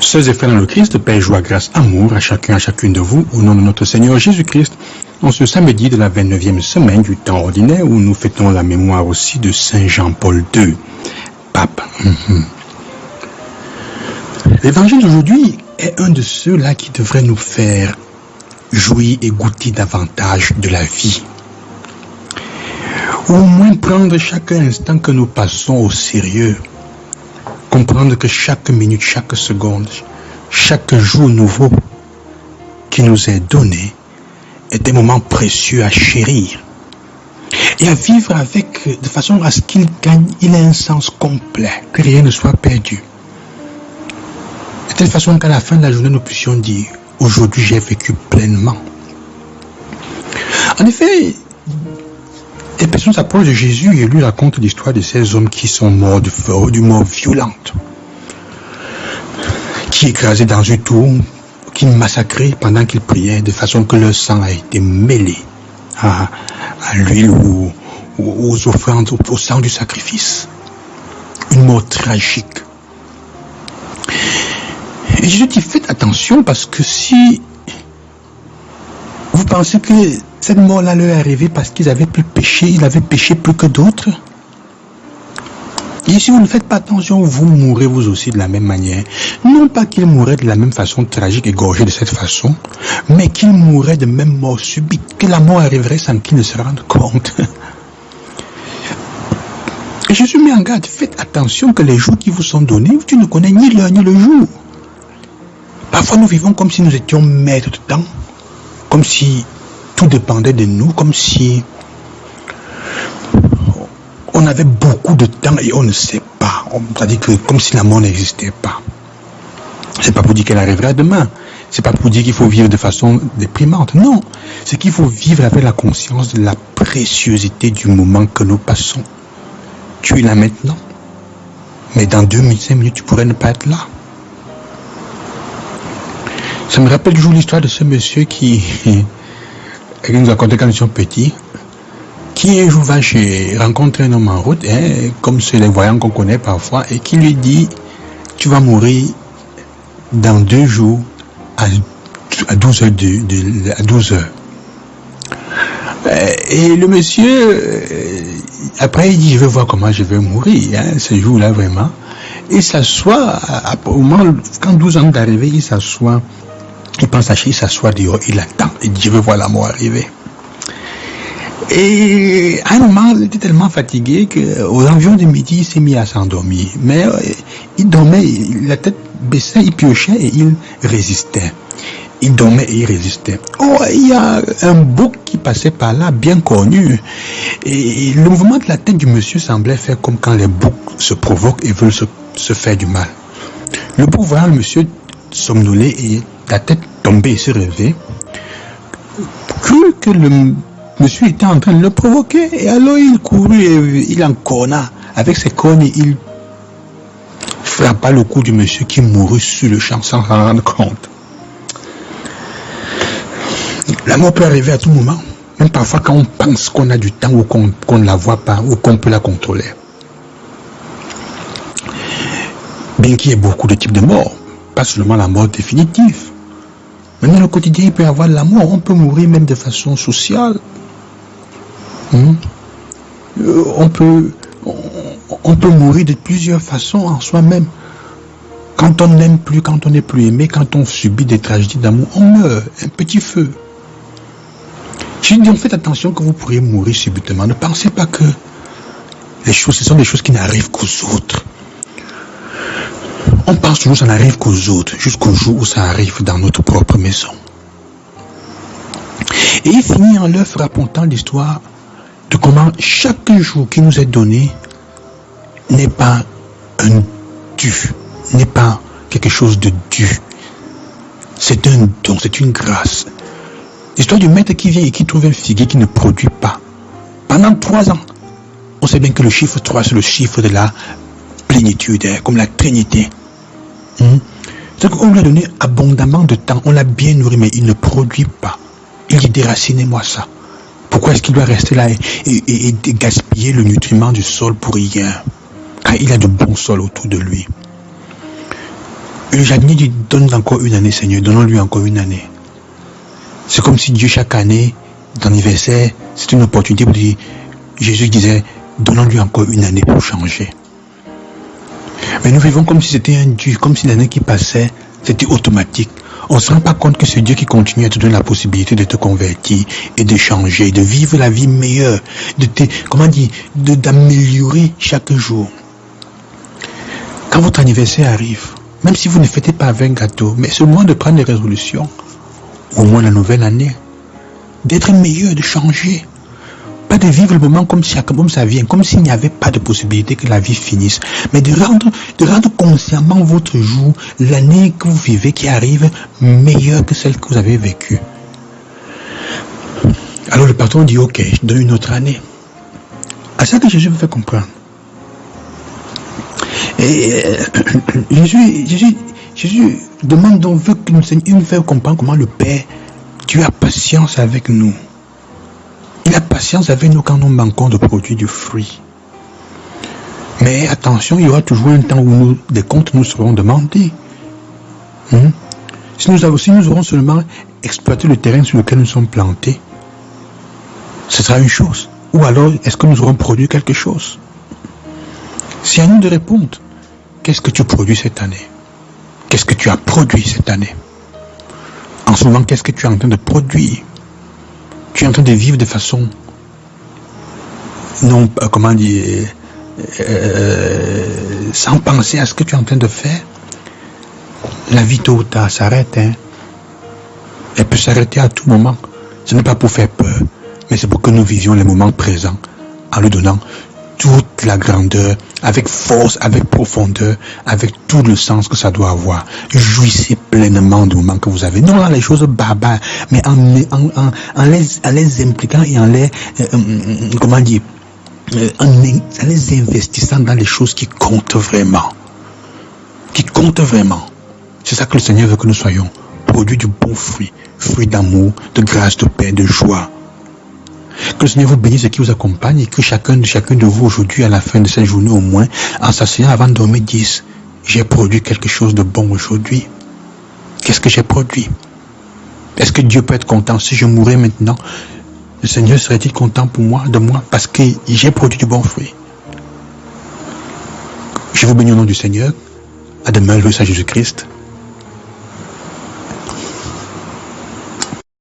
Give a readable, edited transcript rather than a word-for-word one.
Sœurs et frères dans le Christ, paix, joie, grâce, amour à chacun, à chacune de vous, au nom de notre Seigneur Jésus-Christ, en ce samedi de la 29e semaine du temps ordinaire où nous fêtons la mémoire aussi de Saint Jean-Paul II, pape. L'évangile d'aujourd'hui est un de ceux-là qui devrait nous faire jouir et goûter davantage de la vie. Ou au moins prendre chaque instant que nous passons au sérieux. Comprendre que chaque minute, chaque seconde, chaque jour nouveau qui nous est donné est un moment précieux à chérir et à vivre avec de façon à ce qu'il gagne, il ait un sens complet, que rien ne soit perdu. De telle façon qu'à la fin de la journée, nous puissions dire « Aujourd'hui, j'ai vécu pleinement ». En effet, les personnes s'approchent de Jésus et lui racontent l'histoire de ces hommes qui sont morts d'une mort violente, qui écrasés dans une tour, qui massacraient pendant qu'ils priaient, de façon que leur sang a été mêlé à l'huile ou aux offrandes, au sang du sacrifice. Une mort tragique. Et Jésus dit, faites attention parce que si vous pensez que cette mort-là leur est arrivée parce qu'ils avaient pu pécher, ils avaient péché plus que d'autres. Et si vous ne faites pas attention, vous mourrez vous aussi de la même manière. Non pas qu'ils mourraient de la même façon tragique, égorgés de cette façon, mais qu'ils mourraient de même mort subite, que la mort arriverait sans qu'ils ne se rendent compte. Et Jésus met en garde, faites attention que les jours qui vous sont donnés, tu ne connais ni l'heure ni le jour. Parfois nous vivons comme si nous étions maîtres de temps, comme si tout dépendait de nous, comme si on avait beaucoup de temps et on ne sait pas. C'est-à-dire que comme si la mort n'existait pas. C'est pas pour dire qu'elle arrivera demain. C'est pas pour dire qu'il faut vivre de façon déprimante. Non. C'est qu'il faut vivre avec la conscience de la préciosité du moment que nous passons. Tu es là maintenant. Mais dans 2 minutes, 5 minutes, tu pourrais ne pas être là. Ça me rappelle toujours l'histoire de ce monsieur qui nous a raconté quand nous sommes petits, qui un jour va rencontrer un homme en route, comme c'est les voyants qu'on connaît parfois, et qui lui dit, tu vas mourir dans 2 jours à 12 heures. À 12 heures. Et le monsieur, après il dit, je vais voir comment je vais mourir, ce jour-là vraiment. Il s'assoit, au moment, quand 12 ans d'arriver, il s'assoit. Il pense à chier, il s'assoit dehors, il attend, il dit je veux voir la mort arriver. Et à un moment, il était tellement fatigué qu'aux environs de midi, il s'est mis à s'endormir. Mais il dormait, la tête baissait, il piochait et il résistait. Il dormait et il résistait. Oh, il y a un bouc qui passait par là, bien connu. Et le mouvement de la tête du monsieur semblait faire comme quand les boucs se provoquent et veulent se faire du mal. Le bouc voyant le monsieur somnolé et la tête tombée et se réveiller, crut que le monsieur était en train de le provoquer, et alors il courut et il en corna. Avec ses cornes, il frappa le cou du monsieur qui mourut sur le champ sans s'en rendre compte. La mort peut arriver à tout moment, même parfois quand on pense qu'on a du temps ou qu'on ne la voit pas ou qu'on peut la contrôler. Bien qu'il y ait beaucoup de types de morts, pas seulement la mort définitive. Mais dans le quotidien, il peut y avoir la mort. On peut mourir même de façon sociale. On peut mourir de plusieurs façons en soi-même. Quand on n'aime plus, quand on n'est plus aimé, quand on subit des tragédies d'amour, on meurt. Un petit feu. J'ai dit, faites attention que vous pourriez mourir subitement. Ne pensez pas que ce sont des choses qui n'arrivent qu'aux autres. On pense toujours que ça n'arrive qu'aux autres, jusqu'au jour où ça arrive dans notre propre maison. Et il finit en leur racontant l'histoire de comment chaque jour qui nous est donné n'est pas un dû, n'est pas quelque chose de dû. C'est un don, c'est une grâce. L'histoire du maître qui vient et qui trouve un figuier qui ne produit pas. Pendant 3 ans, on sait bien que le chiffre 3, c'est le chiffre de la plénitude, comme la Trinité. C'est-à-dire qu'on lui a donné abondamment de temps, on l'a bien nourri, mais il ne produit pas. Il dit, déracinez-moi ça. Pourquoi est-ce qu'il doit rester là et gaspiller le nutriment du sol pour rien, quand il a de bons sols autour de lui? Et le jardinier dit, donne encore une année, Seigneur, donnons-lui encore une année. C'est comme si Dieu, chaque année, d'anniversaire, c'est une opportunité pour dire, Jésus disait, donnons-lui encore une année pour changer. Mais nous vivons comme si c'était un Dieu, comme si l'année qui passait, c'était automatique. On ne se rend pas compte que c'est Dieu qui continue à te donner la possibilité de te convertir et de changer, de vivre la vie meilleure, d'améliorer chaque jour. Quand votre anniversaire arrive, même si vous ne fêtez pas avec un gâteau, mais c'est le moment de prendre des résolutions, au moins la nouvelle année, d'être meilleur, de changer. Pas de vivre le moment comme ça vient, comme s'il n'y avait pas de possibilité que la vie finisse, mais de rendre consciemment votre jour, l'année que vous vivez qui arrive, meilleure que celle que vous avez vécue. Alors le patron dit, ok, je donne une autre année. À ça que Jésus vous fait comprendre. Et Jésus demande donc, veut que il nous fait comprendre comment le Père, Dieu a patience avec nous. Il a patience avec nous quand nous manquons de produits, de fruits. Mais attention, il y aura toujours un temps où des comptes nous seront demandés. Si nous aurons seulement exploité le terrain sur lequel nous sommes plantés, ce sera une chose. Ou alors, est-ce que nous aurons produit quelque chose? C'est à nous de répondre. Qu'est-ce que tu produis cette année? Qu'est-ce que tu as produit cette année? En ce moment, qu'est-ce que tu es en train de produire? Tu es en train de vivre de façon non, sans penser à ce que tu es en train de faire. La vie tôt ou tard s'arrête. Elle peut s'arrêter à tout moment. Ce n'est pas pour faire peur, mais c'est pour que nous vivions les moments présents en lui donnant toute la grandeur, avec force, avec profondeur, avec tout le sens que ça doit avoir. Jouissez pleinement du moment que vous avez. Non, les choses barbares, mais en les impliquant et en les, en les investissant dans les choses qui comptent vraiment. Qui comptent vraiment. C'est ça que le Seigneur veut que nous soyons. Produits du bon fruit. Fruit d'amour, de grâce, de paix, de joie. Que le Seigneur vous bénisse et qui vous accompagne et que chacun de vous aujourd'hui, à la fin de cette journée au moins, en s'asseyant avant de dormir, dise, j'ai produit quelque chose de bon aujourd'hui. Qu'est-ce que j'ai produit? Est-ce que Dieu peut être content si je mourais maintenant? Le Seigneur serait-il content de moi parce que j'ai produit du bon fruit? Je vous bénis au nom du Seigneur. À demain, le Seigneur Jésus-Christ.